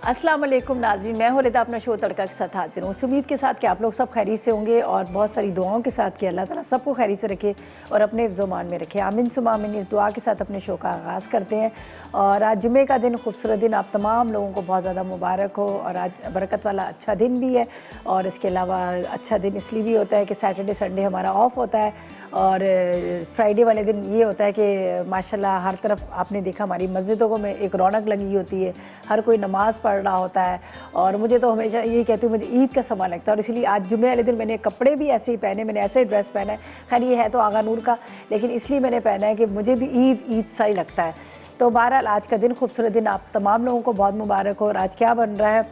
अस्सलाम वालेकुम नाज़रीन, मैं हूं रिदा अपना शो तड़का के साथ हाजिर हूँ। उम्मीद के साथ कि आप लोग सब खैरियत से होंगे और बहुत सारी दुआओं के साथ कि अल्लाह ताला सबको खैरियत से रखे और अपने ज़ुबान में रखे। आमीन सुमा आमीन। इस दुआ के साथ अपने शो का आगाज़ करते हैं। और आज जुमे का दिन, खूबसूरत दिन, आप तमाम लोगों को बहुत ज़्यादा मुबारक हो। और आज बरकत वाला अच्छा दिन भी है। और इसके अलावा अच्छा दिन इसलिए भी होता है कि सैटरडे संडे हमारा ऑफ होता है और फ्राइडे वाले दिन ये होता है कि माशाल्लाह हर तरफ आपने देखा हमारी मस्जिदों में एक रौनक लगी होती है, हर कोई नमाज़ पढ़ रहा होता है। और मुझे तो हमेशा यही कहती हूँ, मुझे ईद का समय लगता है और इसलिए आज जुमे वाले दिन मैंने कपड़े भी ऐसे ही पहने, मैंने ऐसे ड्रेस पहना है। खैर ये है तो आगा नूर का, लेकिन इसलिए मैंने पहना है कि मुझे भी ईद सा ही लगता है। तो बहरहाल आज का दिन, खूबसूरत दिन, आप तमाम लोगों को बहुत मुबारक हो। और आज क्या बन रहा है?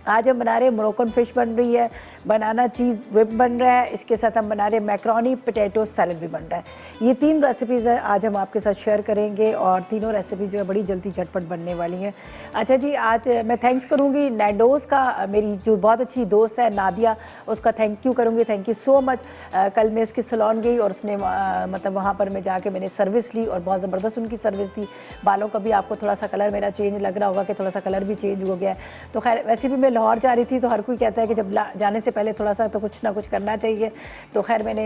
आज हम बना रहे हैं मोरक्कन फ़िश बन रही है, बनाना चीज़ whip बन रहा है, इसके साथ हम बना रहे हैं मैक्रोनी पोटैटो सैलड भी बन रहा है। ये 3 रेसिपीज़ हैं आज हम आपके साथ शेयर करेंगे और तीनों रेसिपी जो है बड़ी जल्दी झटपट बनने वाली हैं। अच्छा जी, आज मैं थैंक्स करूँगी नैंडोज़ का, मेरी जो बहुत अच्छी दोस्त है नादिया, उसका थैंक यू करूँगी। Thank you so much. कल मैं उसकी सैलून गई और उसने मतलब वहाँ पर मैं जाके मैंने सर्विस ली और बहुत ज़बरदस्त उनकी सर्विस थी। बालों का भी आपको थोड़ा सा कलर मेरा चेंज लग रहा होगा कि थोड़ा सा कलर भी चेंज हो गया है। तो खैर वैसे भी मैं लाहौर जा रही थी तो हर कोई कहता है कि जब जाने से पहले थोड़ा सा तो कुछ ना कुछ करना चाहिए। तो खैर मैंने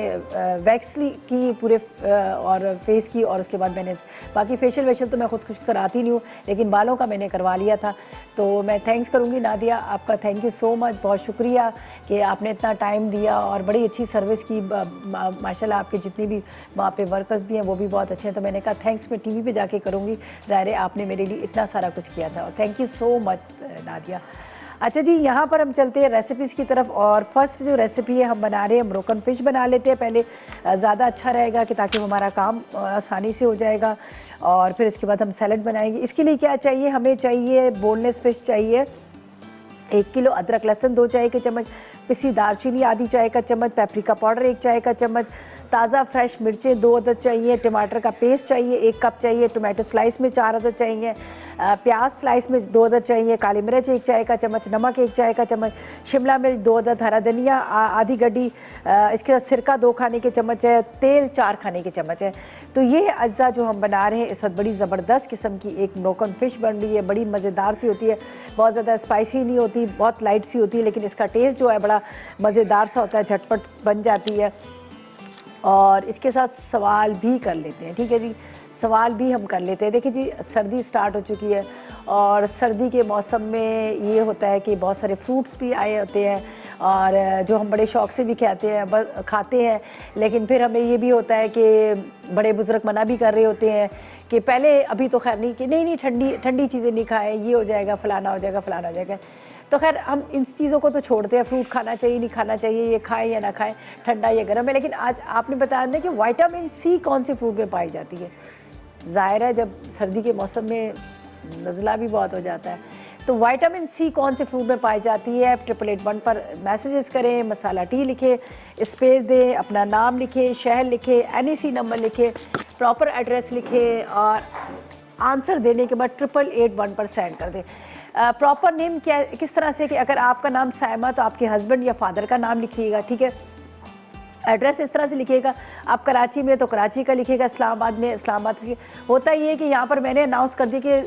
वैक्स की पूरे और फेस की और उसके बाद मैंने बाकी फेशियल वेशियल तो मैं खुद कुछ कराती नहीं हूँ, लेकिन बालों का मैंने करवा लिया था। तो मैं थैंक्स करूँगी नादिया, आपका थैंक यू सो मच, बहुत शुक्रिया कि आपने इतना टाइम दिया और बड़ी अच्छी सर्विस की। माशाल्लाह आपके जितनी भी वहाँ पे वर्कर्स भी हैं वो भी बहुत अच्छे हैं। तो मैंने कहा थैंक्स मैं टीवी पे जाके करूँगी, ज़ाहिर है आपने मेरे लिए इतना सारा कुछ किया था और thank you so much Nadia. अच्छा जी, यहाँ पर हम चलते हैं रेसिपीज़ की तरफ और फर्स्ट जो रेसिपी है हम बना रहे हैं मोरक्कन फ़िश बना लेते हैं पहले, ज़्यादा अच्छा रहेगा कि ताकि हमारा काम आसानी से हो जाएगा। और फिर इसके बाद हम सैलड बनाएंगे। इसके लिए क्या चाहिए? हमें चाहिए बोनलेस फ़िश चाहिए, 1 किलो अदरक लहसुन 2 चाय के चम्मच, पिसी दालचीनी आधी चाय का चम्मच, पेपरिका पाउडर 1 चाय का चम्मच, ताज़ा फ्रेश मिर्चें 2 अदद चाहिए, टमाटर का पेस्ट चाहिए 1 कप चाहिए, टमाटो स्लाइस में 4 अदद चाहिए, प्याज स्लाइस में 2 अदद चाहिए, काली मिर्च 1 चाय का चम्मच, नमक 1 चाय का चम्मच, शिमला मिर्च 2 अदद, हरा धनिया आधी गड्डी, इसके साथ सिरका 2 खाने के चम्मच है, तेल 4 खाने के चम्मच है। तो ये अज्जा जो हम बना रहे हैं इस वक्त बड़ी ज़बरदस्त किस्म की एक मोरक्कन फ़िश बन रही है, बड़ी मज़ेदार सी होती है, बहुत ज़्यादा स्पाइसी नहीं होती, बहुत लाइट सी होती है, लेकिन इसका टेस्ट जो है बड़ा मज़ेदार सा होता है, झटपट बन जाती है। और इसके साथ सवाल भी कर लेते हैं, ठीक है जी, सवाल भी हम कर लेते हैं। देखिए जी, सर्दी स्टार्ट हो चुकी है और सर्दी के मौसम में ये होता है कि बहुत सारे फ्रूट्स भी आए होते हैं और जो हम बड़े शौक़ से भी खाते हैं, लेकिन फिर हमें ये भी होता है कि बड़े बुज़ुर्ग मना भी कर रहे होते हैं कि पहले अभी तो खैर नहीं कि नहीं ठंडी चीज़ें नहीं खाएं, ये हो जाएगा, फ़लाना हो जाएगा, फ़लाना हो जाएगा। तो खैर हम इन चीज़ों को तो छोड़ते हैं, फ्रूट खाना चाहिए नहीं खाना चाहिए, ये खाएं या ना खाएं, ठंडा या गर्म है। लेकिन आज आपने बता दें कि विटामिन सी कौन से फ्रूट में पाई जाती है। ज़ाहिर है जब सर्दी के मौसम में नज़ला भी बहुत हो जाता है, तो विटामिन सी कौन से फ्रूट में पाई जाती है? 8881 पर मैसेजेस करें, मसाला टी लिखें, स्पेस दें, अपना नाम लिखें, शहर लिखें, NEC नंबर लिखें, प्रॉपर एड्रेस लिखें और आंसर देने के बाद 8881 पर सेंड कर दें। प्रॉपर नेम क्या, किस तरह से कि अगर आपका नाम सायमा तो आपके हस्बैंड या फादर का नाम लिखिएगा, ठीक है। एड्रेस इस तरह से लिखिएगा, आप कराची में तो कराची का लिखिएगा, इस्लामाबाद में इस्लामाबाद की। होता ये है कि यहाँ पर मैंने अनाउंस कर दिया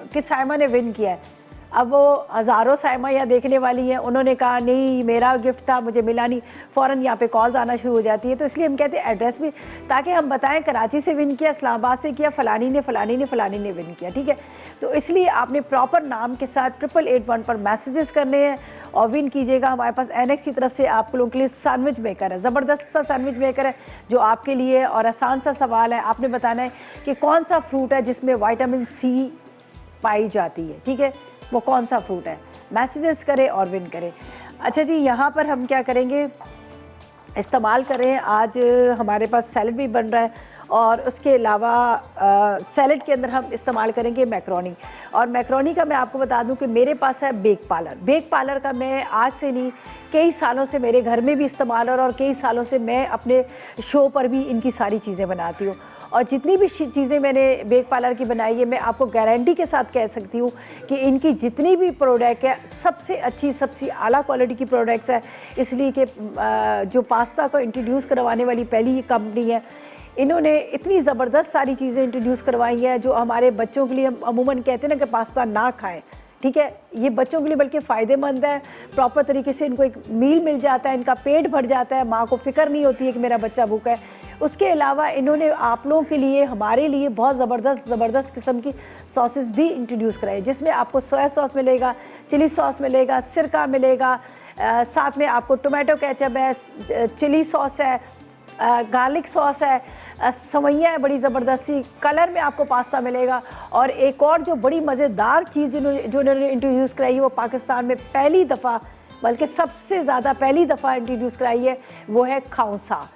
कि सायमा ने विन किया है। अब वो हज़ारों सायमा यहाँ देखने वाली हैं, उन्होंने कहा नहीं मेरा गिफ्ट था, मुझे मिला नहीं, फ़ौरन यहाँ पे कॉल्स आना शुरू हो जाती है। तो इसलिए हम कहते हैं एड्रेस भी, ताकि हम बताएं कराची से विन किया, इस्लामाबाद से किया, फ़लानी ने विन किया, ठीक है। तो इसलिए आपने प्रॉपर नाम के साथ 8881 पर मैसेजेस करने हैं और विन कीजिएगा। हमारे पास NX की तरफ से आप लोगों के लिए सैंडविच मेकर है, ज़बरदस्त सा सैंडविच मेकर है जो आपके लिए, और आसान सा सवाल है, आपने बताना है कि कौन सा फ्रूट है जिसमें विटामिन सी पाई जाती है, ठीक है, वो कौन सा फ्रूट है। मैसेजेस करें और विन करें। अच्छा जी, यहाँ पर हम क्या करेंगे, इस्तेमाल कर रहे हैं, आज हमारे पास सैलड भी बन रहा है और उसके अलावा सैलड के अंदर हम इस्तेमाल करेंगे मैक्रोनी। और मैक्रोनी का मैं आपको बता दूं कि मेरे पास है बेक पार्लर का मैं आज से नहीं कई सालों से मेरे घर में भी इस्तेमाल और कई सालों से मैं अपने शो पर भी इनकी सारी चीज़ें बनाती हूँ। और जितनी भी चीज़ें मैंने बेक पार्लर की बनाई है, मैं आपको गारंटी के साथ कह सकती हूँ कि इनकी जितनी भी प्रोडक्ट है सबसे अच्छी, सबसे आला क्वालिटी की प्रोडक्ट्स है। इसलिए कि जो पास्ता को इंट्रोड्यूस करवाने वाली पहली कंपनी है, इन्होंने इतनी ज़बरदस्त सारी चीज़ें इंट्रोड्यूस करवाई हैं जो हमारे बच्चों के लिए हम अमूमन कहते हैं ना कि पास्ता ना खाएं, ठीक है, ये बच्चों के लिए बल्कि फ़ायदेमंद है। प्रॉपर तरीके से इनको एक मील मिल जाता है, इनका पेट भर जाता है, माँ को फ़िक्र नहीं होती है कि मेरा बच्चा भूखा है। उसके अलावा इन्होंने आप लोगों के लिए, हमारे लिए बहुत ज़बरदस्त किस्म की सॉसेस भी इंट्रोड्यूस कराई, जिसमें आपको सोया सॉस मिलेगा, चिली सॉस मिलेगा, सिरका मिलेगा, साथ में आपको टोमेटो केचप है, चिली सॉस है, गार्लिक सॉस है, सवैयाँ है बड़ी ज़बरदस्त सी, कलर में आपको पास्ता मिलेगा। और एक और जो बड़ी मज़ेदार चीज़ जो इन्होंने इंट्रोड्यूस कराई है, वो पाकिस्तान में पहली दफ़ा, बल्कि सबसे ज़्यादा पहली दफ़ा इंट्रोड्यूस कराई है, वो है खौंसा।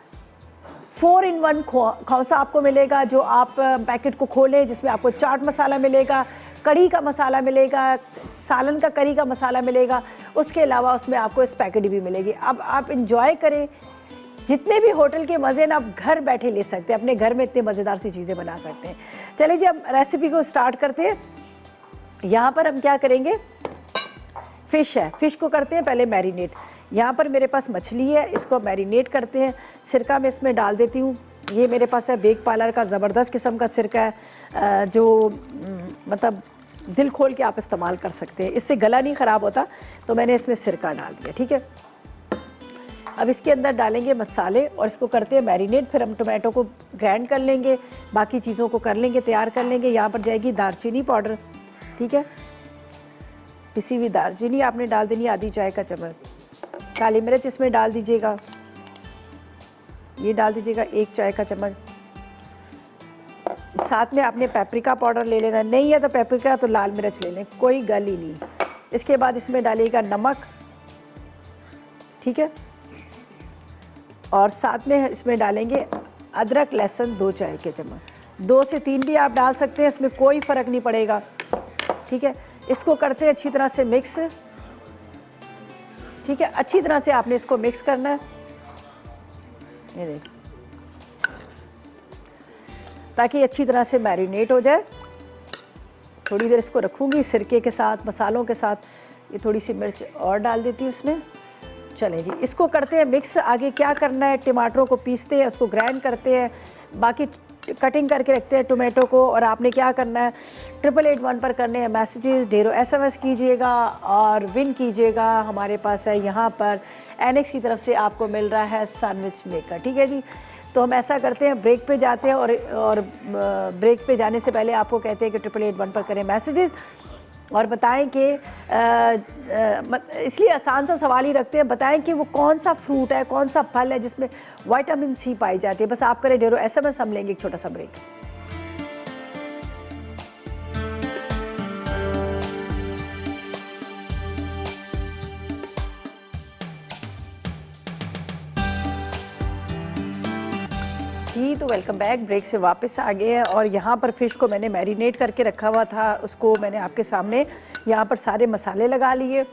4-in-1 खौंसा आपको मिलेगा, जो आप पैकेट को खोलें, जिसमें आपको चाट मसाला मिलेगा, कड़ी का मसाला मिलेगा, सालन का करी का मसाला मिलेगा, उसके अलावा उसमें आपको स्पैगेटी भी मिलेगी। अब आप इंजॉय करें, जितने भी होटल के मज़े ना आप घर बैठे ले सकते हैं, अपने घर में इतने मज़ेदार सी चीज़ें बना सकते हैं। चलिए जी, अब रेसिपी को स्टार्ट करते हैं। यहाँ पर हम क्या करेंगे, फ़िश है, फ़िश को करते हैं पहले मैरिनेट। यहाँ पर मेरे पास मछली है, इसको मैरिनेट करते हैं। सिरका मैं इसमें डाल देती हूँ। ये मेरे पास है बेक पार्लर का ज़बरदस्त किस्म का सिरका है, जो मतलब दिल खोल के आप इस्तेमाल कर सकते हैं, इससे गला नहीं ख़राब होता। तो मैंने इसमें सिरका डाल दिया, ठीक है। अब इसके अंदर डालेंगे मसाले और इसको करते हैं मैरिनेट। फिर हम टोमेटो को ग्राइंड कर लेंगे, बाकी चीज़ों को कर लेंगे, तैयार कर लेंगे। यहाँ पर जाएगी दालचीनी पाउडर, ठीक है, पिसी हुई दालचीनी आपने डाल देनी आधी चाय का चम्मच। काली मिर्च इसमें डाल दीजिएगा, ये डाल दीजिएगा 1 चाय का चम्मच। साथ में आपने पेपरिका पाउडर ले लेना, नहीं है तो पेपरिका तो लाल मिर्च ले लें, कोई गल ही नहीं। इसके बाद इसमें डालिएगा नमक, ठीक है, और साथ में इसमें डालेंगे अदरक लहसुन 2 चाय के चम्मच, 2 से 3 भी आप डाल सकते हैं, इसमें कोई फ़र्क नहीं पड़ेगा, ठीक है। इसको करते हैं अच्छी तरह से मिक्स, ठीक है, अच्छी तरह से आपने इसको मिक्स करना है, ये देखिए, ताकि अच्छी तरह से मैरिनेट हो जाए। थोड़ी देर इसको रखूँगी सिरके के साथ, मसालों के साथ। ये थोड़ी सी मिर्च और डाल देती हूँ इसमें। चलें जी, इसको करते हैं मिक्स। आगे क्या करना है, टमाटरों को पीसते हैं, उसको ग्राइंड करते हैं, बाकी कटिंग करके रखते हैं टोमेटो को। और आपने क्या करना है, 8881 पर करने हैं मैसेजेस, ढेरों SMS कीजिएगा और विन कीजिएगा। हमारे पास है यहाँ पर एनेक्स की तरफ से आपको मिल रहा है सैंडविच मेकर, ठीक है जी। तो हम ऐसा करते हैं, ब्रेक पे जाते हैं और ब्रेक पे जाने से पहले आपको कहते हैं कि 8881 पर करें मैसेजेस और बताएं कि इसलिए आसान सा सवाल ही रखते हैं, बताएं कि वो कौन सा फ्रूट है, कौन सा फल है जिसमें विटामिन सी पाई जाती है। बस आप करें ढेरों SMS, हम लेंगे एक छोटा सा ब्रेक। जी, तो वेलकम बैक। ब्रेक से वापस आ गए हैं और यहाँ पर फ़िश को मैंने मैरिनेट करके रखा हुआ था, उसको मैंने आपके सामने यहाँ पर सारे मसाले लगा लिए,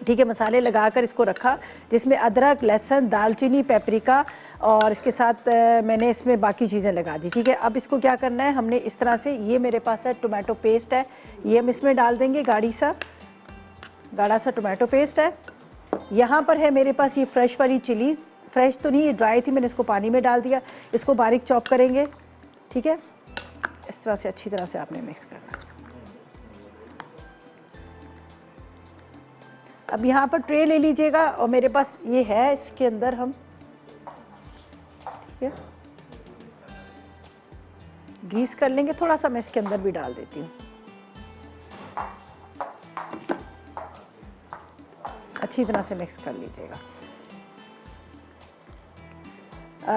ठीक है। मसाले लगाकर इसको रखा, जिसमें अदरक, लहसुन, दालचीनी, पेपरिका और इसके साथ मैंने इसमें बाकी चीज़ें लगा दी, ठीक है। अब इसको क्या करना है, हमने इस तरह से, ये मेरे पास है टोमेटो पेस्ट है, ये हम इसमें डाल देंगे, गाढ़ा सा टोमेटो पेस्ट है। यहाँ पर है मेरे पास ये फ्रेश वाली चिलीज़, फ्रेश तो नहीं, ये ड्राई थी, मैंने इसको पानी में डाल दिया। इसको बारीक चॉप करेंगे, ठीक है। इस तरह से अच्छी तरह से आपने मिक्स करना है। अब यहाँ पर ट्रे ले लीजिएगा और मेरे पास ये है, इसके अंदर हम, ठीक है, ग्रीस कर लेंगे। थोड़ा सा मैं इसके अंदर भी डाल देती हूँ, अच्छी तरह से मिक्स कर लीजिएगा।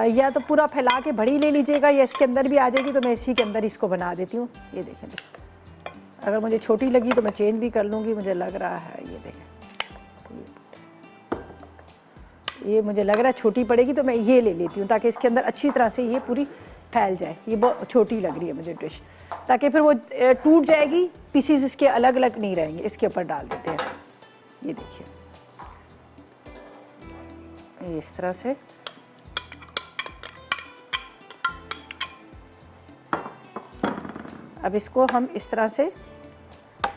या तो पूरा फैला के बड़ी ले लीजिएगा, या इसके अंदर भी आ जाएगी, तो मैं इसी के अंदर इसको बना देती हूँ। ये देखें, बस अगर मुझे छोटी लगी तो मैं चेंज भी कर लूँगी, मुझे लग रहा है, ये देखें, ये मुझे लग रहा है छोटी पड़ेगी, तो मैं ये ले लेती हूँ ताकि इसके अंदर अच्छी तरह से ये पूरी फैल जाए। ये बहुत छोटी लग रही है मुझे डिश, ताकि फिर वो टूट जाएगी, पीसीस इसके अलग अलग नहीं रहेंगे। इसके ऊपर डाल देते हैं, ये देखिए, इस तरह से। अब इसको हम इस तरह से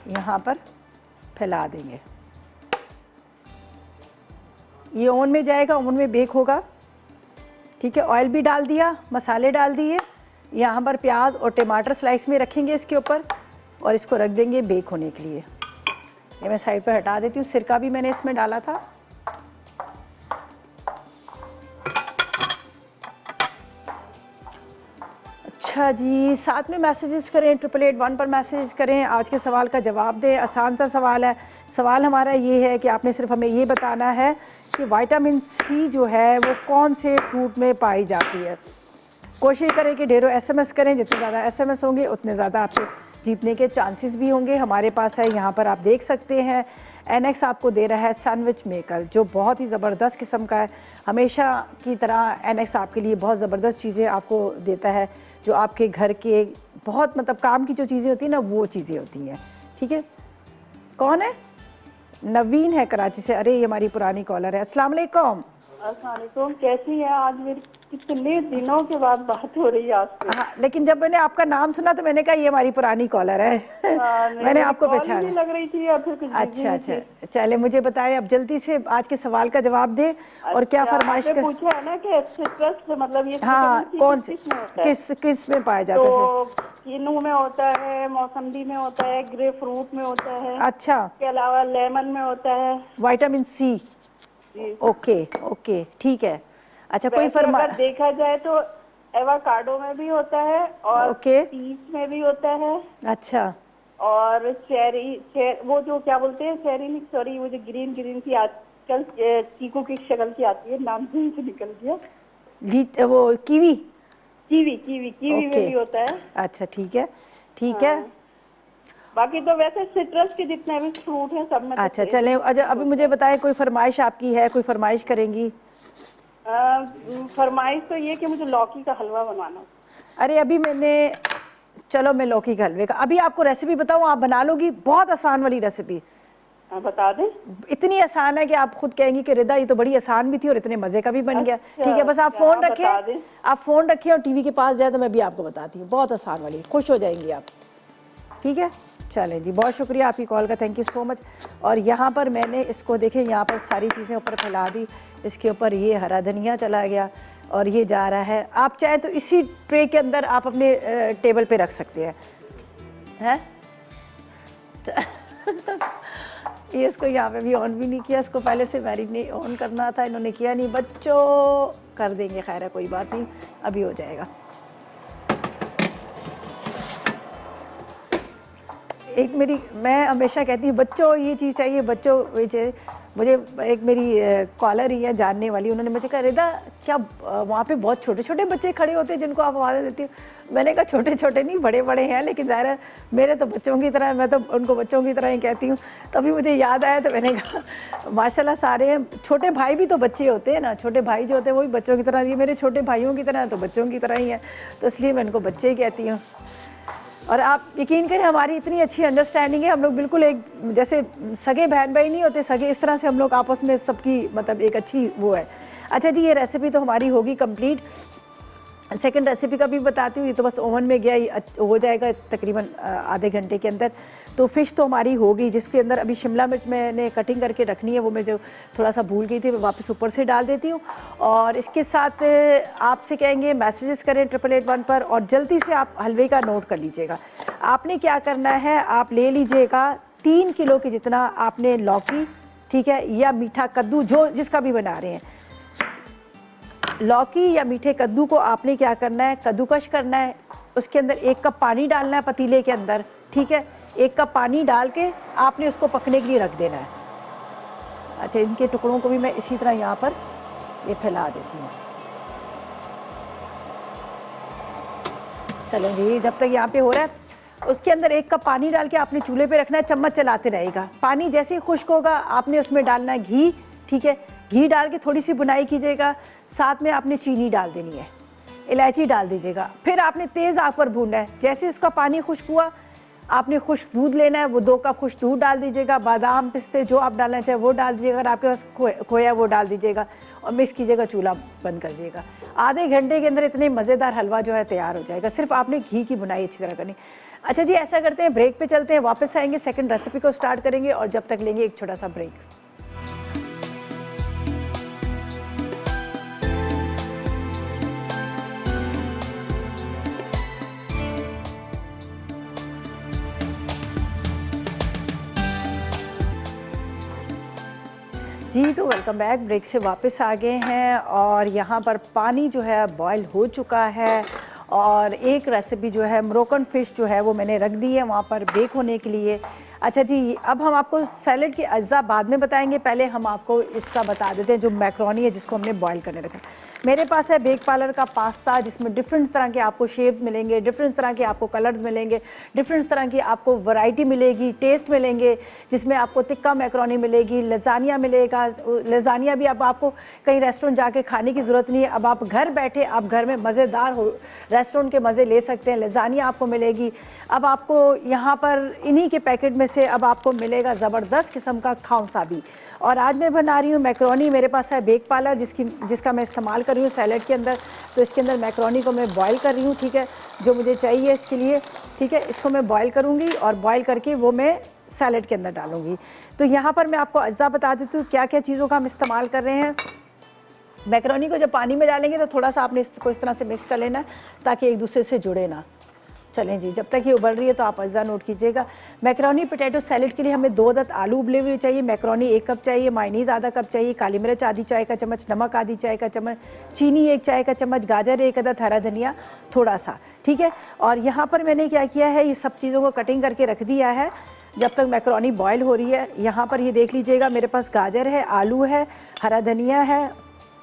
यहाँ पर फैला देंगे। ये ओवन में जाएगा, ओवन में बेक होगा, ठीक है। ऑयल भी डाल दिया, मसाले डाल दिए, यहाँ पर प्याज और टमाटर स्लाइस में रखेंगे इसके ऊपर और इसको रख देंगे बेक होने के लिए। ये मैं साइड पर हटा देती हूँ। सिरका भी मैंने इसमें डाला था। अच्छा जी, साथ में मैसेजेस करें, 8881 पर मैसेज करें, आज के सवाल का जवाब दें। आसान सा सवाल है। सवाल हमारा ये है कि आपने सिर्फ हमें ये बताना है कि विटामिन सी जो है वो कौन से फ्रूट में पाई जाती है। कोशिश करें कि ढेरों एसएमएस करें, जितने ज़्यादा एसएमएस होंगे उतने ज़्यादा आपके जीतने के चांसेस भी होंगे। हमारे पास है, यहाँ पर आप देख सकते हैं, एनएक्स आपको दे रहा है सैंडविच मेकर, जो बहुत ही ज़बरदस्त किस्म का है। हमेशा की तरह एनएक्स आपके लिए बहुत ज़बरदस्त चीज़ें आपको देता है, जो आपके घर के बहुत मतलब काम की जो चीज़ें होती हैं ना, वो चीज़ें होती हैं। ठीक है, कौन है? नवीन है कराची से। अरे ये हमारी पुरानी कॉलर है। अस्सलाम वालेकुम। अस्सलाम वालेकुम, कैसी हैं? आज मेरी कितने दिनों के बाद बात हो रही है आपसे। हाँ, लेकिन जब मैंने आपका नाम सुना तो मैंने कहा ये हमारी पुरानी कॉलर है। मैंने आपको पहचाना। लग रही थी और फिर कुछ अच्छा अच्छा, चले मुझे बताएं, अब जल्दी से आज के सवाल का जवाब दें। और क्या फरमाइश कर पूछा है ना कि सिट्रस मतलब ये हाँ, कौन से किस में पाया जाता है? तो किन्नू में होता है, मौसम्बी में होता है, ग्रे फ्रूट में होता है। अच्छा, इसके अलावा लेमन में होता है। Vitamin C. ओके ओके, ठीक है। अच्छा, कोई अगर देखा जाए तो एवोकाडो में भी होता है और पीच में भी होता है। अच्छा, और वो जो क्या बोलते हैं, चेरी नहीं, सॉरी, वो जो ग्रीन ग्रीन की आजकल चीकू की शक्ल की आती है, नाम से निकल गया। वो कीवी में भी होता है। अच्छा, ठीक है ठीक है। बाकी तो वैसे सिट्रस के जितने भी फ्रूट हैं सब में। अच्छा चलें, अच्छा अभी मुझे बताएं, कोई फरमाइश आपकी है? कोई फरमाइश करेंगी? फरमाइश तो ये कि मुझे लौकी का हलवा बनवाना। अरे अभी मैंने, चलो मैं लौकी के हलवे का अभी आपको रेसिपी बताऊं, आप बना लोगी? बहुत आसान वाली रेसिपी। बता दें। इतनी आसान है कि आप खुद कहेंगी कि रिदा ये तो बड़ी आसान भी थी और इतने मजे का भी बन गया। ठीक है, बस आप फोन रखें, और टीवी के पास जाए तो मैं भी आपको बताती हूँ। बहुत आसान वाली, खुश हो जाएंगी आप। ठीक है, चलें जी, बहुत शुक्रिया आपकी कॉल का, थैंक यू सो मच। और यहाँ पर मैंने इसको देखें, यहाँ पर सारी चीज़ें ऊपर फैला दी। इसके ऊपर ये हरा धनिया चला गया और ये जा रहा है। आप चाहे तो इसी ट्रे के अंदर आप अपने टेबल पे रख सकते हैं। ये इसको यहाँ पे भी ऑन भी नहीं किया, इसको पहले से मैरिनेट ऑन करना था, इन्होंने किया नहीं। बच्चों कर देंगे, खैर है कोई बात नहीं, अभी हो जाएगा। एक मेरी, मैं हमेशा कहती हूँ बच्चों ये चीज़ चाहिए, बच्चों मुझे एक मेरी कॉलर ही है जानने वाली, उन्होंने मुझे कहा रिदा क्या वहाँ पे बहुत छोटे छोटे बच्चे खड़े होते हैं जिनको आप आवाज़ देती हो? मैंने कहा छोटे छोटे नहीं, बड़े बड़े हैं, लेकिन ज़ाहिर है मेरे तो बच्चों की तरह, मैं तो उनको बच्चों की तरह ही कहती हूँ। तभी मुझे याद आया तो मैंने कहा माशाल्लाह सारे हैं। छोटे भाई भी तो बच्चे होते हैं ना, छोटे भाई जो होते हैं वो भी बच्चों की तरह, ये मेरे छोटे भाइयों की तरह तो बच्चों की तरह ही है, तो इसलिए मैं उनको बच्चे ही कहती हूँ। और आप यकीन करें हमारी इतनी अच्छी अंडरस्टैंडिंग है, हम लोग बिल्कुल एक जैसे सगे बहन भाई नहीं होते सगे, इस तरह से हम लोग आपस में सबकी मतलब एक अच्छी वो है। अच्छा जी, ये रेसिपी तो हमारी होगी कंप्लीट। सेकंड रेसिपी का भी बताती हूँ, ये तो बस ओवन में गया हो जाएगा तकरीबन आधे घंटे के अंदर। तो फ़िश तो हमारी हो गई, जिसके अंदर अभी शिमला मिर्च मैंने कटिंग करके रखनी है, वो मैं जो थोड़ा सा भूल गई थी, मैं वापस ऊपर से डाल देती हूँ। और इसके साथ आपसे कहेंगे मैसेजेस करें 8881 पर, और जल्दी से आप हलवे का नोट कर लीजिएगा। आपने क्या करना है, आप ले लीजिएगा 3 किलो के जितना आपने लौकी, ठीक है, या मीठा कद्दू, जो जिसका भी बना रहे हैं, लौकी या मीठे कद्दू को आपने क्या करना है, कद्दूकश करना है। उसके अंदर 1 कप पानी डालना है पतीले के अंदर, ठीक है, 1 कप पानी डाल के आपने उसको पकने के लिए रख देना है। अच्छा, इनके टुकड़ों को भी मैं इसी तरह यहाँ पर ये फैला देती हूँ। चलें जी, जब तक यहाँ पे हो रहा है, उसके अंदर 1 कप पानी डाल के आपने चूल्हे पे रखना है, चम्मच चलाते रहेगा। पानी जैसे ही खुश्क होगा आपने उसमें डालना है घी, ठीक है, घी डाल के थोड़ी सी बुनाई कीजिएगा। साथ में आपने चीनी डाल देनी है, इलायची डाल दीजिएगा। फिर आपने तेज़ आग पर भूनना है। जैसे उसका पानी खुश्क हुआ आपने खुश्क दूध लेना है, वो 2 कप खुश्क दूध डाल दीजिएगा। बादाम पिस्ते जो आप डालना चाहे वो डाल दीजिएगा, अगर आपके पास खोया वो डाल दीजिएगा और मिक्स कीजिएगा, चूल्हा बंद कर दीजिएगा। आधे घंटे के अंदर इतने मज़ेदार हलवा जो है तैयार हो जाएगा। सिर्फ आपने घी की बुनाई अच्छी तरह करनी। अच्छा जी, ऐसा करते हैं, ब्रेक पे चलते हैं, वापस आएंगे, सेकंड रेसिपी को स्टार्ट करेंगे और जब तक लेंगे एक छोटा सा ब्रेक। जी तो वेलकम बैक। ब्रेक से वापस आ गए हैं और यहाँ पर पानी जो है बॉयल हो चुका है और एक रेसिपी जो है मोरक्कन फ़िश जो है वो मैंने रख दी है वहाँ पर बेक होने के लिए। अच्छा जी, अब हम आपको सैलड के अज्जा बाद में बताएंगे, पहले हम आपको इसका बता देते हैं जो मैक्रोनी है जिसको हमने बॉयल करने रखा है। मेरे पास है बेक पार्लर का पास्ता जिसमें डिफरेंट तरह के आपको शेप मिलेंगे, डिफरेंट तरह के आपको कलर्स मिलेंगे, डिफरेंट तरह की आपको वैरायटी मिलेगी, टेस्ट मिलेंगे, जिसमें आपको तिक्का मैक्रोनी मिलेगी, लजानिया मिलेगा। लजानिया भी अब आपको कहीं रेस्टोरेंट जाके खाने की ज़रूरत नहीं है, अब आप घर बैठे आप घर में मज़ेदार हो रेस्टोरेंट के मज़े ले सकते हैं। लजानिया आपको मिलेगी। अब आपको यहाँ पर इन्हीं के पैकेट में से अब आपको मिलेगा ज़बरदस्त किस्म का खाउसा भी। और आज मैं बना रही हूँ मैक्रोनी। मेरे पास है बेक पार्लर जिसका मैं इस्तेमाल कर रही हूँ सैलड के अंदर। तो इसके अंदर मैक्रोनी को मैं बॉयल कर रही हूँ, ठीक है, जो मुझे चाहिए इसके लिए, ठीक है। इसको मैं बॉयल करूँगी और बॉयल करके वो मैं सैलड के अंदर डालूँगी। तो यहाँ पर मैं आपको अज्जा बता देती हूँ क्या क्या चीज़ों का हम इस्तेमाल कर रहे हैं। मैक्रोनी को जब पानी में डालेंगे तो थोड़ा सा आपने इसको इस तरह से मिक्स कर लेना है ताकि एक दूसरे से जुड़े ना। चलें जी, जब तक ये उबल रही है तो आप अज्जा नोट कीजिएगा। मैक्रोनी पोटैटो सैलड के लिए हमें 2 अदद आलू उबले हुए चाहिए, मैक्रोनी 1 कप चाहिए, मायनीज़ आधा कप चाहिए, काली मिर्च आधी चाय का चम्मच, नमक आधी चाय का चम्मच, चीनी 1 चाय का चम्मच, गाजर 1 अदद, हरा धनिया थोड़ा सा, ठीक है। और यहाँ पर मैंने क्या किया है, ये सब चीज़ों को कटिंग करके रख दिया है जब तक मैक्रोनी बॉयल हो रही है। यहाँ पर ये देख लीजिएगा मेरे पास गाजर है, आलू है, हरा धनिया है,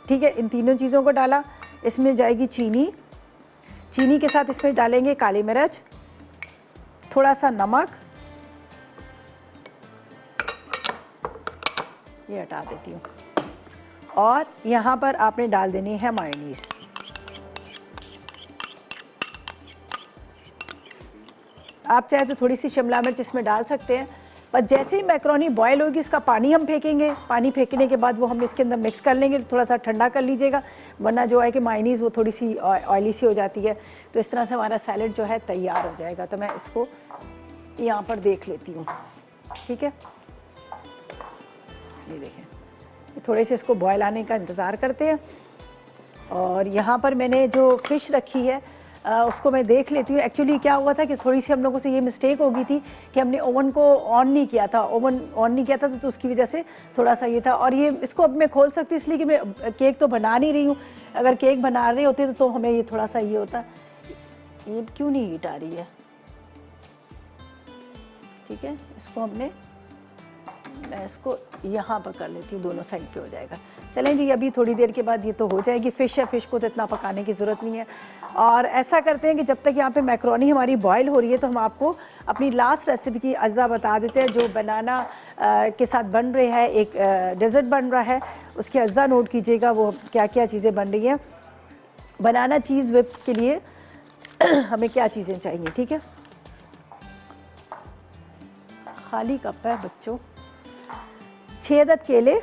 ठीक है। इन तीनों चीज़ों को डाला। इसमें जाएगी चीनी, चीनी के साथ इसमें डालेंगे काली मिर्च, थोड़ा सा नमक, ये हटा देती हूँ, और यहाँ पर आपने डाल देनी है मायोनीज़। आप चाहे तो थोड़ी सी शिमला मिर्च इसमें डाल सकते हैं। पर जैसे ही मैक्रोनी बॉयल होगी इसका पानी हम फेंकेंगे। पानी फेंकने के बाद वो हम इसके अंदर मिक्स कर लेंगे। थोड़ा सा ठंडा कर लीजिएगा वरना जो है कि मायोनीज़ वो थोड़ी सी ऑयली सी हो जाती है। तो इस तरह से हमारा सैलड जो है तैयार हो जाएगा। तो मैं इसको यहाँ पर देख लेती हूँ, ठीक है। ये देखें, थोड़े से इसको बॉयल आने का इंतज़ार करते हैं। और यहाँ पर मैंने जो फ़िश रखी है उसको मैं देख लेती हूँ। एक्चुअली क्या हुआ था कि थोड़ी सी हम लोगों से ये मिस्टेक हो गई थी कि हमने ओवन को ऑन नहीं किया था। ओवन ऑन नहीं किया था तो उसकी वजह से थोड़ा सा ये था। और ये इसको अब मैं खोल सकती इसलिए कि मैं केक तो बना नहीं रही हूँ। अगर केक बना रहे होते तो हमें ये थोड़ा सा ये होता। ये क्यों नहीं हीट आ रही है, ठीक है। इसको हमने, मैं इसको यहाँ पर कर लेती हूँ, दोनों साइड पे हो जाएगा। चलें जी, अभी थोड़ी देर के बाद ये तो हो जाएगी। फ़िश है, फ़िश को तो इतना पकाने की ज़रूरत नहीं है। और ऐसा करते हैं कि जब तक यहाँ पे मैक्रोनी हमारी बॉयल हो रही है तो हम आपको अपनी लास्ट रेसिपी की अज्जा बता देते हैं जो बनाना के साथ बन रहे हैं। एक डेज़र्ट बन रहा है, उसके अज्जा नोट कीजिएगा वो क्या क्या चीज़ें बन रही हैं। बनाना चीज़ whip के लिए हमें क्या चीज़ें चाहिए, ठीक है। खाली कप है बच्चों, 6 अदद केले,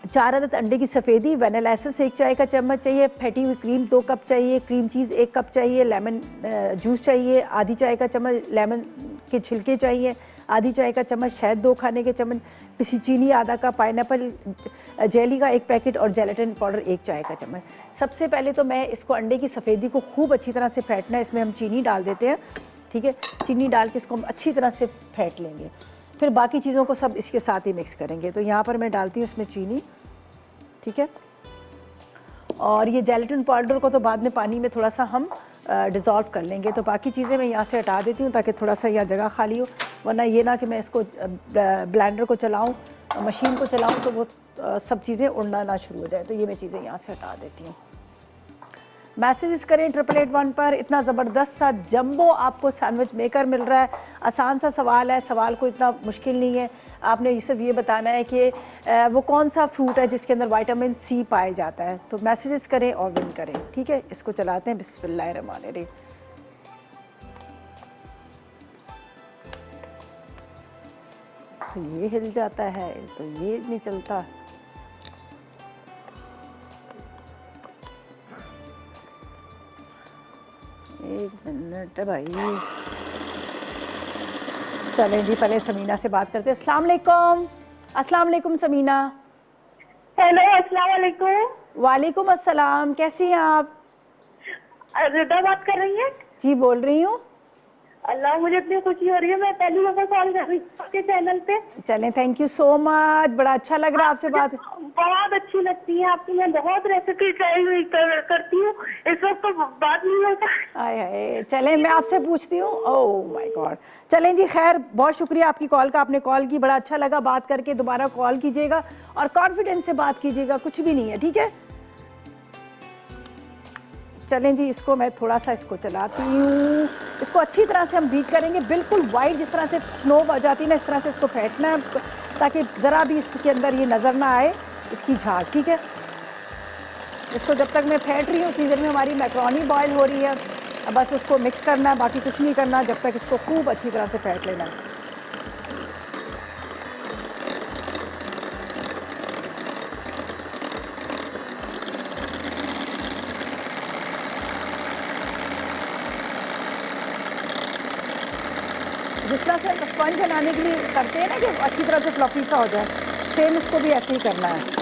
4 अदद अंडे की सफ़ेदी, वनीला एसेंस 1 चाय का चम्मच चाहिए, फेटी हुई क्रीम 2 कप चाहिए, क्रीम चीज़ 1 कप चाहिए, लेमन जूस चाहिए आधी चाय का चम्मच, लेमन के छिलके चाहिए आधी चाय का चम्मच, शहद 2 खाने के चम्मच, पिसी चीनी आधा कप, पाइनएप्पल जेली का 1 पैकेट और जेलेटिन पाउडर 1 चाय का चम्मच। सबसे पहले तो मैं इसको अंडे की सफ़ेदी को खूब अच्छी तरह से फेंटना है। इसमें हम चीनी डाल देते हैं, ठीक है। चीनी डाल के इसको हम अच्छी तरह से फेंट लेंगे, फिर बाकी चीज़ों को सब इसके साथ ही मिक्स करेंगे। तो यहाँ पर मैं डालती हूँ इसमें चीनी, ठीक है। और ये जेलेटिन पाउडर को तो बाद में पानी में थोड़ा सा हम डिज़ोल्व कर लेंगे। तो बाकी चीज़ें मैं यहाँ से हटा देती हूँ ताकि थोड़ा सा यहाँ जगह खाली हो, वरना ये ना कि मैं इसको ब्लेंडर को चलाऊँ, मशीन को चलाऊँ तो वो सब चीज़ें उड़ना ना शुरू हो जाए। तो ये मैं चीज़ें यहाँ से हटा देती हूँ। मैसेजेस करें 8881 पर। इतना ज़बरदस्त सा जंबो आपको सैंडविच मेकर मिल रहा है। आसान सा सवाल है, सवाल को इतना मुश्किल नहीं है। आपने सिर्फ ये बताना है कि वो कौन सा फ्रूट है जिसके अंदर विटामिन सी पाया जाता है। तो मैसेजेस करें और विन करें, ठीक है। इसको चलाते हैं, बिस्मिल्लाहिर्रहमानिर्रहीम। तो ये हिल जाता है तो ये नहीं चलता। एक मिनट भाई, चलें जी पहले समीना से बात करते हैं। अस्सलाम वालेकुम। अस्सलाम वालेकुम समीना। हेलो, अस्सलाम वालेकुम। वालेकुम अस्सलाम, कैसी हैं आप? रिदा बात कर रही है? जी बोल रही हूँ। अल्लाह, मुझे इतनी खुशी हो रही है, मैं पहली दफा कॉल कर रही हूँ आपके चैनल पे। चलें, थैंक यू सो मच, बड़ा अच्छा लग रहा है आपसे बात। बहुत अच्छी लगती है आपकी, मैं बहुत रेसिपी ट्राई करती हूँ, इस वक्त तो बात नहीं होता। आए हाय, चलें मैं आपसे पूछती हूँ। ओह माय गॉड, चलें जी, खैर बहुत शुक्रिया आपकी कॉल का, आपने कॉल की, बड़ा अच्छा लगा बात करके। दोबारा कॉल कीजिएगा और कॉन्फिडेंस से बात कीजिएगा, कुछ भी नहीं है, ठीक है। चलें जी, इसको मैं थोड़ा सा इसको चलाती हूँ, इसको अच्छी तरह से हम बीट करेंगे, बिल्कुल वाइट जिस तरह से स्नो आ जाती है ना, इस तरह से इसको फेंटना है ताकि ज़रा भी इसके अंदर ये नज़र ना आए इसकी झाग, ठीक है। इसको जब तक मैं फेंट रही हूँ उतनी देर में हमारी मैक्रोनी बॉयल हो रही है। अब बस उसको मिक्स करना है, बाकी कुछ नहीं करना, जब तक इसको खूब अच्छी तरह से फेंट लेना है। जिस तरह से स्पंज बनाने के लिए करते हैं ना कि अच्छी तरह से फ्लफी सा हो जाए, सेम इसको भी ऐसे ही करना है।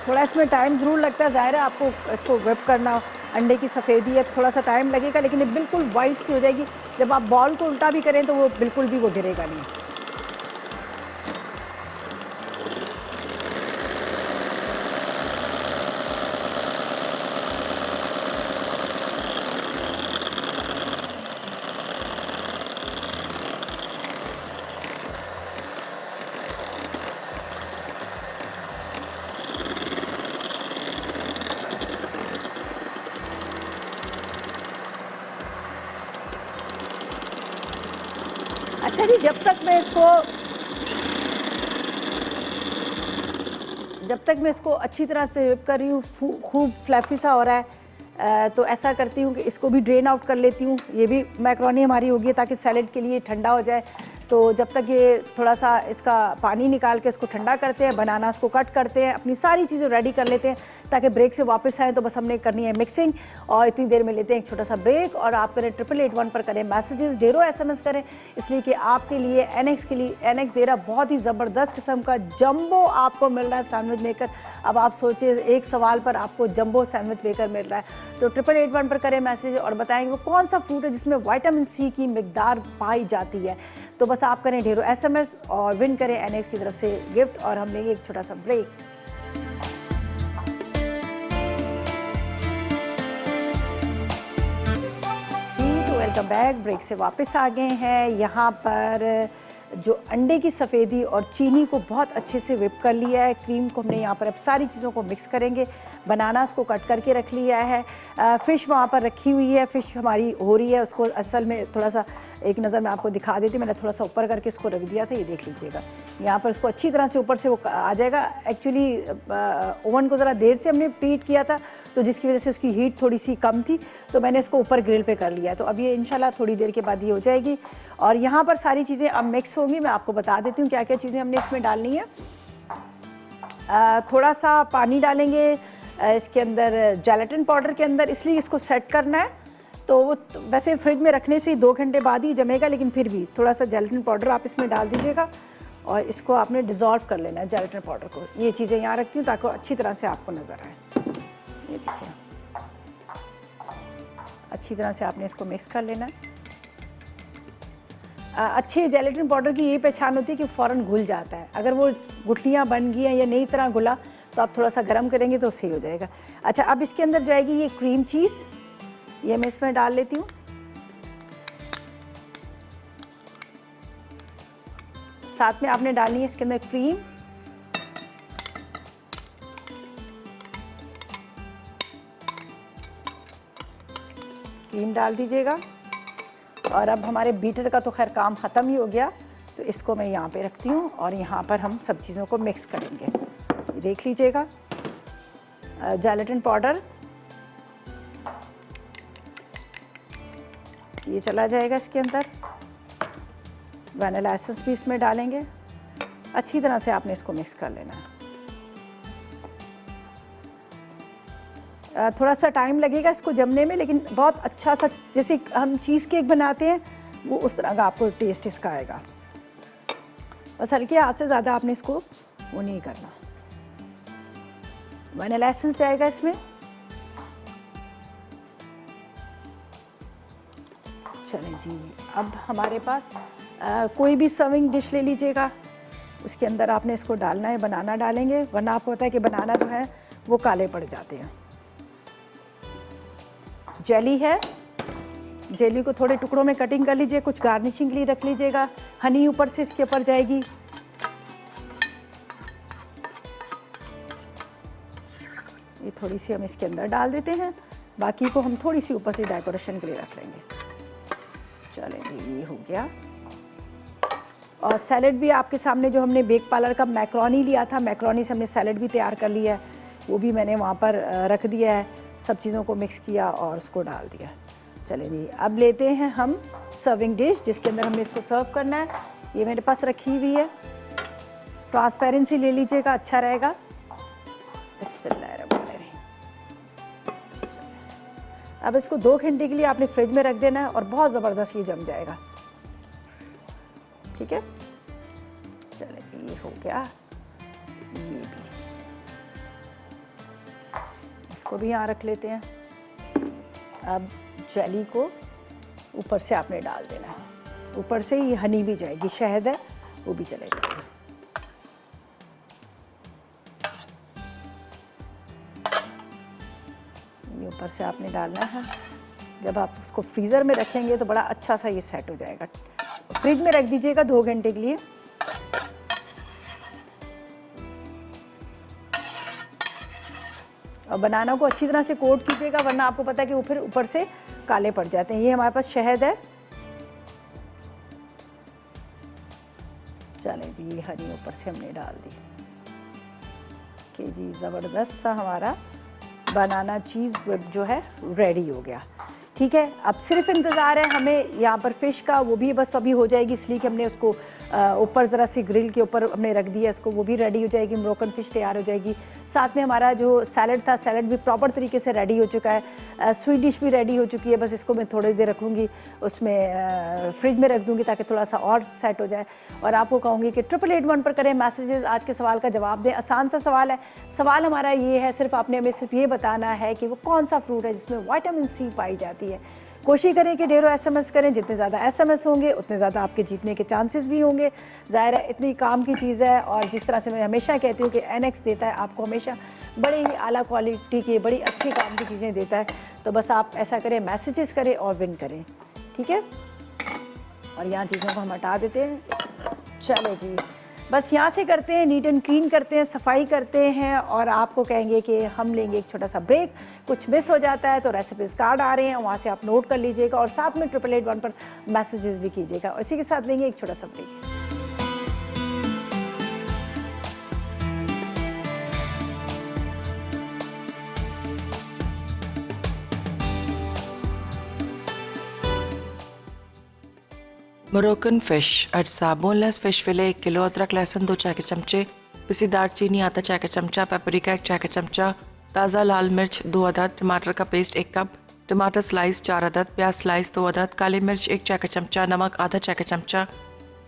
थोड़ा इसमें टाइम ज़रूर लगता है, ज़ाहिर है आपको इसको व्हिप करना, अंडे की सफ़ेदी है तो थोड़ा सा टाइम लगेगा, लेकिन ये बिल्कुल वाइट सी हो जाएगी। जब आप बॉल को उल्टा भी करें तो वो बिल्कुल भी वो गिरेगा नहीं। अच्छा जी, जब तक मैं इसको अच्छी तरह से व्हिप कर रही हूँ, खूब फ्लफी सा हो रहा है, तो ऐसा करती हूँ कि इसको भी ड्रेन आउट कर लेती हूँ। ये भी मैक्रोनी हमारी होगी ताकि सैलेड के लिए ठंडा हो जाए। तो जब तक ये थोड़ा सा इसका पानी निकाल के इसको ठंडा करते हैं, बनाना इसको कट करते हैं, अपनी सारी चीज़ें रेडी कर लेते हैं ताकि ब्रेक से वापस आएँ। तो बस हमने करनी है मिक्सिंग, और इतनी देर में लेते हैं एक छोटा सा ब्रेक। और आप करें 8881 पर करें मैसेजेस, ढेरों SMS करें, इसलिए कि आपके लिए NX दे रहा बहुत ही ज़बरदस्त किस्म का जंबो आपको मिल रहा है सैंडविच मेकर। अब आप सोचिए, एक सवाल पर आपको जंबो सैंडविच मेकर मिल रहा है। तो 8881 पर करें मैसेज और बताएंगे वो कौन सा फ्रूट है जिसमें विटामिन C की मिकदार पाई जाती है। तो बस आप करें ढेरों SMS और विन करें NX की तरफ से गिफ्ट। और हम लेंगे एक छोटा सा ब्रेक। जी, तो वेलकम बैक, ब्रेक से वापस आ गए हैं। यहाँ पर जो अंडे की सफ़ेदी और चीनी को बहुत अच्छे से व्हिप कर लिया है, क्रीम को हमने यहाँ पर अब सारी चीज़ों को मिक्स करेंगे। बनानास को कट करके रख लिया है, फ़िश वहाँ पर रखी हुई है, फ़िश हमारी हो रही है। उसको असल में थोड़ा सा एक नज़र मैं आपको दिखा देती, मैंने थोड़ा सा ऊपर करके इसको रख दिया था, ये देख लीजिएगा। यहाँ पर इसको अच्छी तरह से ऊपर से वो आ जाएगा। एक्चुअली ओवन को ज़रा देर से हमने प्रीहीट किया था, तो जिसकी वजह से उसकी हीट थोड़ी सी कम थी, तो मैंने इसको ऊपर ग्रिल पे कर लिया। तो अब ये इंशाल्लाह थोड़ी देर के बाद ये हो जाएगी। और यहाँ पर सारी चीज़ें अब मिक्स होंगी। मैं आपको बता देती हूँ क्या क्या चीज़ें हमने इसमें डालनी है। थोड़ा सा पानी डालेंगे इसके अंदर, जेलेटिन पाउडर के अंदर, इसलिए इसको सेट करना है। तो वो वैसे फ्रिज में रखने से ही 2 घंटे बाद ही जमेगा, लेकिन फिर भी थोड़ा सा जेलेटिन पाउडर आप इसमें डाल दीजिएगा और इसको आपने डिज़ोल्व कर लेना है जेलेटिन पाउडर को। ये चीज़ें यहाँ रखती हूँ ताकि अच्छी तरह से आपको नज़र आए। ये देखिए, अच्छी तरह से आपने इसको मिक्स कर लेना है। अच्छे जेलेटिन पाउडर की यही पहचान होती है कि फ़ौरन घुल जाता है। अगर वो गुठलियाँ बन गई हैं या नई तरह घुला, तो आप थोड़ा सा गर्म करेंगे तो सही हो जाएगा। अच्छा, अब इसके अंदर जाएगी ये क्रीम चीज़, ये मैं इसमें डाल लेती हूँ। साथ में आपने डालनी है इसके अंदर क्रीम। क्रीम डाल दीजिएगा। और अब हमारे बीटर का तो खैर काम ख़त्म ही हो गया, तो इसको मैं यहाँ पे रखती हूँ और यहाँ पर हम सब चीज़ों को मिक्स करेंगे। देख लीजिएगा, जेलेटिन पाउडर ये चला जाएगा इसके अंदर, वनीला एसेंस भी इसमें डालेंगे। अच्छी तरह से आपने इसको मिक्स कर लेना है। थोड़ा सा टाइम लगेगा इसको जमने में, लेकिन बहुत अच्छा सा जैसे हम चीज़ केक बनाते हैं वो उस तरह का आपको टेस्ट इसका आएगा। बस हल्के हाथ से, ज़्यादा आपने इसको वो नहीं करना। वनीला एसेंस जाएगा इसमें। चलें जी, अब हमारे पास कोई भी सर्विंग डिश ले लीजिएगा, उसके अंदर आपने इसको डालना है। बनाना डालेंगे, वरना आपको पता है कि बनाना जो है वो काले पड़ जाते हैं। जेली है, जेली को थोड़े टुकड़ों में कटिंग कर लीजिए, कुछ गार्निशिंग के लिए रख लीजिएगा। हनी ऊपर से इसके ऊपर जाएगी। ये थोड़ी सी हम इसके अंदर डाल देते हैं, बाकी को हम थोड़ी सी ऊपर से डेकोरेशन के लिए रख लेंगे। चलें, ये हो गया। और सैलेड भी आपके सामने, जो हमने बेक पार्लर का मैक्रोनी लिया था, मैक्रोनी से हमने सैलेड भी तैयार कर लिया है, वो भी मैंने वहाँ पर रख दिया है। सब चीज़ों को मिक्स किया और उसको डाल दिया। चलें जी, अब लेते हैं हम सर्विंग डिश जिसके अंदर हमने इसको सर्व करना है। ये मेरे पास रखी हुई है, ट्रांसपेरेंसी ले लीजिएगा, अच्छा रहेगा। बिस्मिल्लाहिर्रहमानिर्रहीम। अब इसको 2 घंटे के लिए आपने फ्रिज में रख देना है और बहुत ज़बरदस्त ये जम जाएगा। ठीक है, चलें जी, ये हो गया। ये भी, इसको भी यहाँ रख लेते हैं। अब जेली को ऊपर से आपने डाल देना है। ऊपर से ये हनी भी जाएगी, शहद है वो भी चलेगा। ये ऊपर से आपने डालना है। जब आप उसको फ्रीज़र में रखेंगे तो बड़ा अच्छा सा ये सेट हो जाएगा। फ्रिज में रख दीजिएगा 2 घंटे के लिए। और बनाना को अच्छी तरह से कोट कीजिएगा, वरना आपको पता है कि वो फिर ऊपर से काले पड़ जाते हैं। ये हमारे पास शहद है। चलें जी, ये हरी ऊपर से हमने डाल दी कि जी ज़बरदस्त सा हमारा बनाना चीज़ व्रैप जो है रेडी हो गया। ठीक है, अब सिर्फ इंतज़ार है हमें यहाँ पर फ़िश का, वो भी बस अभी हो जाएगी, इसलिए कि हमने उसको ऊपर ज़रा सी ग्रिल के ऊपर हमने रख दिया इसको, वो भी रेडी हो जाएगी। मोरक्कन फ़िश तैयार हो जाएगी। साथ में हमारा जो सैलड था, सैलड भी प्रॉपर तरीके से रेडी हो चुका है। स्वीट डिश भी रेडी हो चुकी है। बस इसको मैं थोड़ी देर रखूँगी, उसमें फ्रिज में रख दूँगी ताकि थोड़ा सा और सेट हो जाए। और आपको कहूँगी कि 8881 पर करें मैसेजेस, आज के सवाल का जवाब दें। आसान सा सवाल है। सवाल हमारा ये है, सिर्फ आपने हमें सिर्फ ये बताना है कि वो कौन सा फ्रूट है जिसमें विटामिन सी पाई जाती है। कोशिश करें कि ढेरों एसएमएस करें, जितने ज़्यादा एसएमएस होंगे उतने ज़्यादा आपके जीतने के चांसेस भी होंगे। ज़ाहिर है इतनी काम की चीज़ है, और जिस तरह से मैं हमेशा कहती हूँ कि एनएक्स देता है आपको हमेशा बड़े ही आला क्वालिटी के, बड़ी अच्छी काम की चीज़ें देता है। तो बस आप ऐसा करें, मैसेजेस करें और विन करें। ठीक है, और यहाँ चीज़ों को हम हटा देते हैं। चलो जी, बस यहाँ से करते हैं, नीट एंड क्लीन करते हैं, सफाई करते हैं, और आपको कहेंगे कि हम लेंगे एक छोटा सा ब्रेक। कुछ मिस हो जाता है तो रेसिपीज़ कार्ड आ रहे हैं, वहाँ से आप नोट कर लीजिएगा, और साथ में 8881 पर मैसेजेस भी कीजिएगा। और इसी के साथ लेंगे एक छोटा सा ब्रेक। मोरक्कन फ़िश अज्जा, बोनलेस फ़िश फिले 1 किलो, अदरक लहसुन 2 चाय के चमचे, पिसी दालचीनी आधा चाय का चमचा, पेपरिका 1 चाय का चमचा, ताज़ा लाल मिर्च 2 अदद, टमाटर का पेस्ट 1 कप, टमाटर स्लाइस 4 अदद, प्याज स्लाइस 2 अदद, काली मिर्च 1 चाय का चमचा, नमक आधा चाय का चमचा,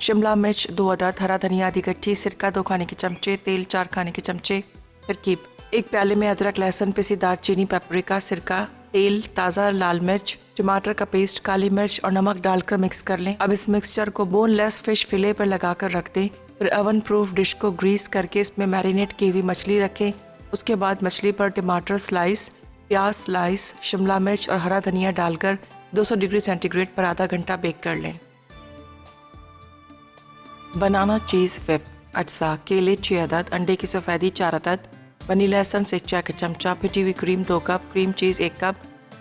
शिमला मिर्च 2 अदद, हरा धनिया आधी गट्ठी, सिरका 2 खाने के चमचे, तेल 4 खाने के चमचे। तरकीब: 1 प्याले में अदरक लहसुन, पिसी दालचीनी, पेपरिका, सिरका, तेल, ताज़ा लाल मिर्च, टमाटर का पेस्ट, काली मिर्च और नमक डालकर मिक्स कर लें। अब इस मिक्सचर को बोनलेस फिश फिले पर लगाकर रख दें। फिर ओवन प्रूफ डिश को ग्रीस करके इसमें मैरिनेट की हुई मछली रखें। उसके बाद मछली पर टमाटर स्लाइस, प्याज स्लाइस, शिमला मिर्च और हरा धनिया डालकर 200 डिग्री सेंटीग्रेड पर आधा घंटा बेक कर लें। बनाना चीज़ व्रैप अज्जा, केले 6 अदद, अंडे की सफ़ेदी 4 अदद, वनीला एसेंस 1 चाय का चमचा, फिटी हुई cream 2 cup, cream cheese 1 cup,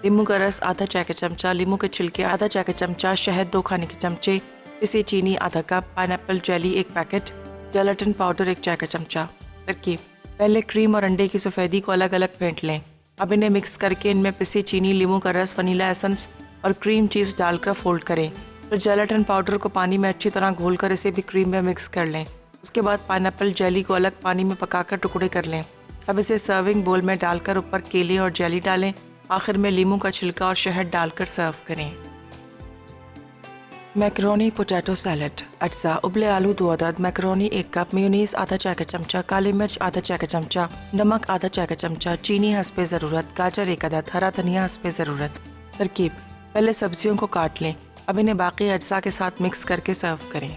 नींबू का रस आधा चाय का चमचा, नींबू के छिलके आधा चाय का चमचा, शहद 2 खाने के चमचे, पिसी चीनी आधा cup, pineapple jelly 1 packet, gelatine powder 1 चाय का चमचा। तरकीब: पहले क्रीम और अंडे की सफ़ेदी को अलग अलग फेंट लें। अब इन्हें मिक्स करके इनमें पिसी चीनी, नींबू का रस, वनीला एसेंस और क्रीम चीज़ डालकर फोल्ड करें। फिर जेलेटिन पाउडर को पानी में अच्छी तरह घोलकर इसे भी क्रीम में मिक्स कर लें। उसके बाद पाइनएप्पल जेली को अलग पानी में पकाकर टुकड़े कर लें। अब इसे सर्विंग बोल में डालकर ऊपर केले और जेली डालें। आखिर में लीमू का छिलका और शहद डालकर सर्व करें। Macaroni potato salad. अज्जा उबले आलू 2 अदद, मैकरोनी 1 कप, मेयोनीज आधा चाय का चमचा, काली मिर्च आधा चाय का चमचा, नमक आधा चाय का चमचा, चीनी हस्बे ज़रूरत, गाजर 1 अदद, हरा धनिया हस्बे ज़रूरत। तरकीब: पहले सब्जियों को काट लें, अब इन्हें बाकी अज्जा के साथ मिक्स करके सर्व करें।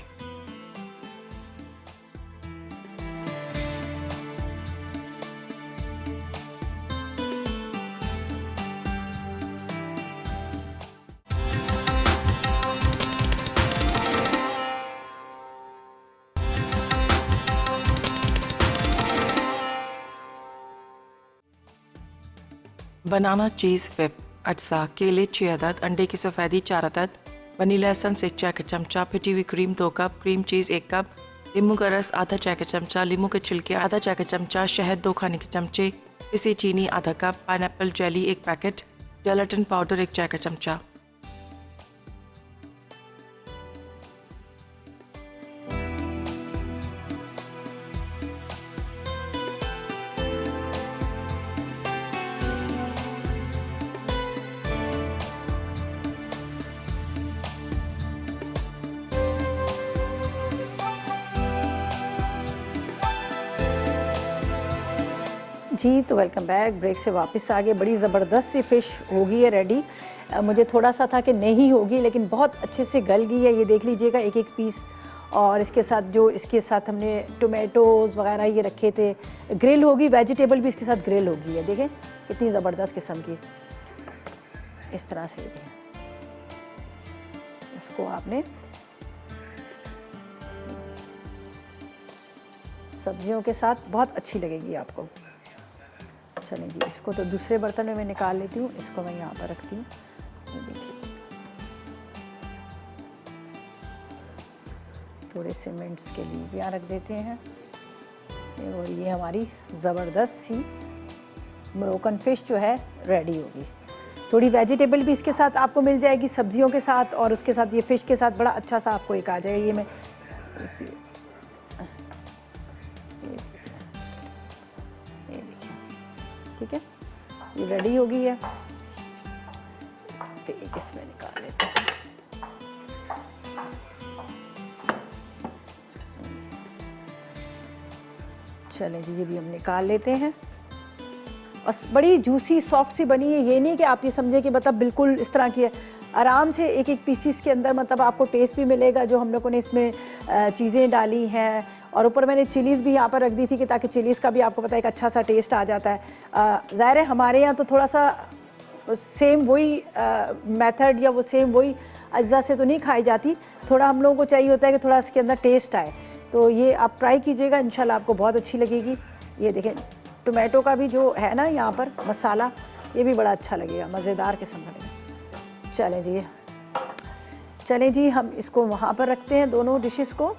बनाना चीज़ व्हिप। अज्जा: केले 6 अदद, अंडे की सफ़ेदी 4 अदद, वनीला एसेंस 1 चाय का चमचा, फिटी हुई cream 2 cup, cream cheese 1 cup, नींबू का रस आधा चाय का चमचा, नींबू के छिलके आधा चाय का चमचा, शहद 2 खाने के चमचे, पिसी चीनी आधा cup, pineapple jelly 1 packet, gelatine powder 1 चाय का चमचा। जी तो वेलकम बैक। ब्रेक से वापस आ गए। बड़ी ज़बरदस्त सी फ़िश हो गई है रेडी। मुझे थोड़ा सा था कि नहीं होगी, लेकिन बहुत अच्छे से गल गई है। ये देख लीजिएगा, एक एक पीस। और इसके साथ हमने टोमेटोज़ वगैरह ये रखे थे। ग्रिल होगी, वेजिटेबल भी इसके साथ ग्रिल होगी है। देखें कितनी ज़बरदस्त किस्म की। इस तरह से इसको आपने सब्जियों के साथ बहुत अच्छी लगेगी आपको। चलें जी, इसको तो दूसरे बर्तन में मैं निकाल लेती हूँ। इसको मैं यहाँ पर रखती हूँ। ये देख लीजिए, थोड़े से मिनट्स के लिए यहाँ रख देते हैं। और ये हमारी ज़बरदस्त सी मोरक्कन फ़िश जो है रेडी होगी। थोड़ी वेजिटेबल भी इसके साथ आपको मिल जाएगी, सब्जियों के साथ, और उसके साथ ये फ़िश के साथ बड़ा अच्छा सा आपको एक आ जाएगा। ये मैं ठीक है, ये रेडी हो गई है। तो एक इसमें निकाल लेते हैं। चलें जी, ये भी हम निकाल लेते हैं। और बड़ी जूसी सॉफ्ट सी बनी है। ये नहीं कि आप ये समझें कि मतलब बिल्कुल इस तरह की है। आराम से एक एक पीसीस के अंदर मतलब आपको टेस्ट भी मिलेगा। जो हम लोगों ने इसमें चीज़ें डाली हैं, और ऊपर मैंने चिलीज़ भी यहाँ पर रख दी थी कि ताकि चिलीज़ का भी आपको पता है एक अच्छा सा टेस्ट आ जाता है। ज़ाहिर है हमारे यहाँ तो थोड़ा सा सेम वही मेथड या वो सेम वही अज्जा से तो नहीं खाई जाती। थोड़ा हम लोगों को चाहिए होता है कि थोड़ा इसके अंदर टेस्ट आए। तो ये आप ट्राई कीजिएगा, इंशाल्लाह आपको बहुत अच्छी लगेगी। ये देखें, टोमेटो का भी जो है ना यहाँ पर मसाला, ये भी बड़ा अच्छा लगेगा, मज़ेदार किस्म का लगेगा। चलें जी, हम इसको वहाँ पर रखते हैं, दोनों डिशेस को।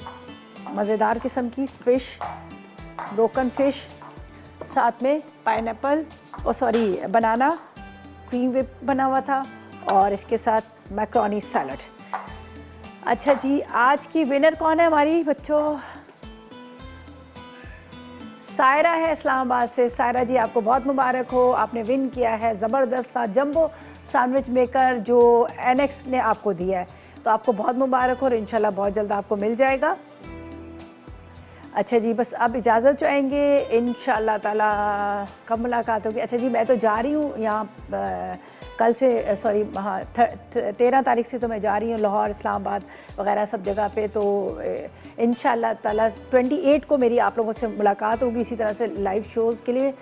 मज़ेदार किस्म की फ़िश, मोरक्कन फ़िश, साथ में पाइनएप्पल बनाना क्रीम व्हिप बना हुआ था, और इसके साथ मैकरोनी सैलड। अच्छा जी, आज की विनर कौन है हमारी बच्चों? सायरा है इस्लामाबाद से। सायरा जी, आपको बहुत मुबारक हो, आपने विन किया है ज़बरदस्त सा जंबो सैंडविच मेकर जो एनेक्स ने आपको दिया है। तो आपको बहुत मुबारक हो, और इंशाल्लाह बहुत जल्द आपको मिल जाएगा। अच्छा जी, बस अब इजाज़त चाहेंगे, इंशाल्लाह ताला कब मुलाकात होगी। अच्छा जी, मैं तो जा रही हूँ यहाँ कल से, 13 तारीख से तो मैं जा रही हूँ लाहौर, इस्लामाबाद वगैरह सब जगह पे। तो इंशाल्लाह ताला 28 को मेरी आप लोगों से मुलाकात होगी इसी तरह से लाइव शोज़ के लिए।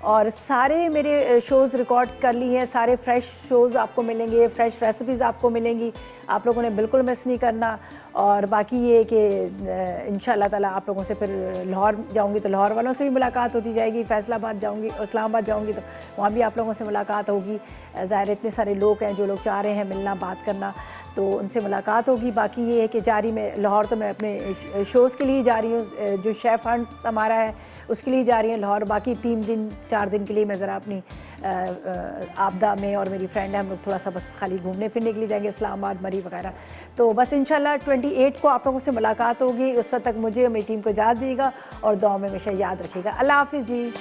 और सारे मेरे शोज़ रिकॉर्ड कर ली हैं, सारे फ्रेश शोज़ आपको मिलेंगे, फ्रेश रेसिपीज़ आपको मिलेंगी, आप लोगों ने बिल्कुल मिस नहीं करना। और बाकी ये कि इंशाल्लाह ताला आप लोगों से फिर लाहौर जाऊंगी तो लाहौर वालों से भी मुलाकात होती जाएगी, फैसलाबाद जाऊंगी, इस्लामाबाद जाऊंगी तो वहाँ भी आप लोगों से मुलाकात होगी। ज़ाहिर इतने सारे लोग हैं जो लोग चाह रहे हैं मिलना, बात करना, तो उनसे मुलाकात होगी। बाकी ये है कि जारी में लाहौर तो मैं अपने शोज़ के लिए जा रही हूँ, जो शेफ़ हंट हमारा है उसके लिए जा रही हूँ लाहौर। बाकी 3-4 दिन के लिए मैं ज़रा अपनी आपदा में, और मेरी फ्रेंड है, हम लोग थोड़ा सा बस खाली घूमने फिरने के लिए जाएंगे इस्लामाबाद, मरी वगैरह। तो बस इंशाल्लाह 28 को आप लोगों से मुलाकात होगी। उस वक्त तक मुझे और मेरी टीम को इजाज़त दीजिएगा, और दुआ में हमेशा याद रखिएगा। अल्लाह हाफ़िज़ जी।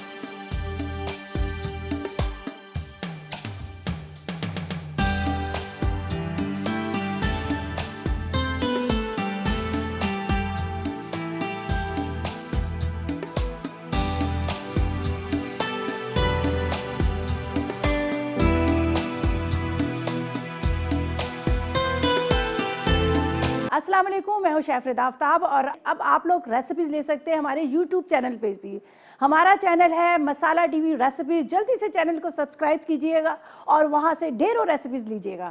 अस्सलाम वालेकुम, मैं हूं शेफ रिदा आफ्ताब और अब आप लोग रेसिपीज़ ले सकते हैं हमारे यूट्यूब चैनल पे भी। हमारा चैनल है मसाला टीवी रेसिपीज़। जल्दी से चैनल को सब्सक्राइब कीजिएगा और वहां से ढेरों रेसिपीज़ लीजिएगा।